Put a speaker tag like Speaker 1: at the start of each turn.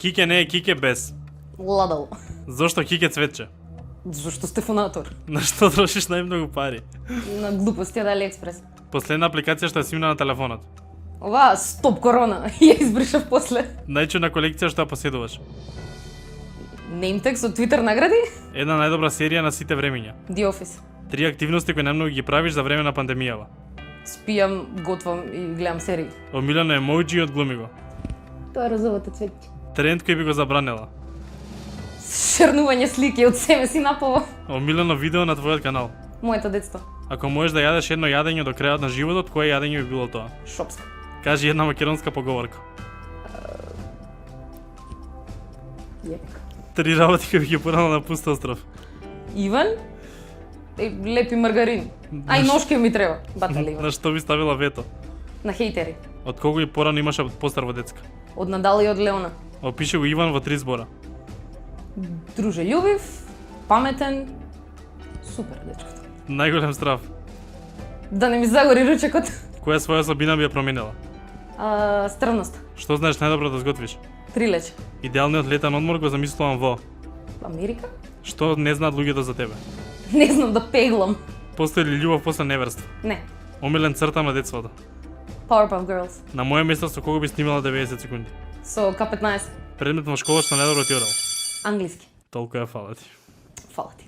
Speaker 1: Кике не е кике без.
Speaker 2: Ладало.
Speaker 1: Зошто кике цветче?
Speaker 2: Зашто сте фонатор.
Speaker 1: На што трошиш најмногу пари?
Speaker 2: На глупости од Алиекспрес.
Speaker 1: Последна апликација што ја симна на телефонот.
Speaker 2: Ова, стоп корона, ја избришав после.
Speaker 1: Најчудна колекција што ја поседуваш.
Speaker 2: Nametex од Twitter награди?
Speaker 1: Една најдобра серија на сите времиња.
Speaker 2: The Office.
Speaker 1: 3 активности кои најмногу ги правиш за време на пандемијава.
Speaker 2: Спијам, готвам и гледам серии.
Speaker 1: Омилено емоџи од глуми го.
Speaker 2: Тоа е розовото цвеќе.
Speaker 1: Тренд кој би го забранила.
Speaker 2: Шернување слики од себе си напово.
Speaker 1: Омилено видео на твојот канал.
Speaker 2: Моето детство.
Speaker 1: Ако можеш да јадеш едно јадење до крајот на животот, кое јадење би било тоа?
Speaker 2: Шопско.
Speaker 1: Кажи една македонска поговорка.
Speaker 2: Јек.
Speaker 1: 3 работи кои би ги поранал на пуст остров.
Speaker 2: Иван? Лепи маргарин. Ај ношке ми треба. Батали Иван.
Speaker 1: На што би ставила вето?
Speaker 2: На хейтери.
Speaker 1: Од кого и порано имаше постар во детска?
Speaker 2: Од Надал и од Леона.
Speaker 1: Опиши го Иван во 3 збора.
Speaker 2: Дружелюбив, паметен, супер дечкото.
Speaker 1: Најголем страв.
Speaker 2: Да не ми загори ручекот.
Speaker 1: Која своја особина би ја променила?
Speaker 2: Стрмност.
Speaker 1: Што знаеш најдобро да сготвиш?
Speaker 2: Трилеч.
Speaker 1: Идеалниот летен одмор го замислувам во.
Speaker 2: Америка?
Speaker 1: Што не знаат луѓето за тебе?
Speaker 2: Не знам да пеглам.
Speaker 1: Постои ли љубов после неверство?
Speaker 2: Не.
Speaker 1: Омилен црта на детството.
Speaker 2: Powerpuff Girls.
Speaker 1: На моје место со кого би снимала 90 секунди?
Speaker 2: Со К-15.
Speaker 1: Предмет во школа што најдобро ти одел?
Speaker 2: Англиски.
Speaker 1: Толку ја фала ти.
Speaker 2: Фала ти.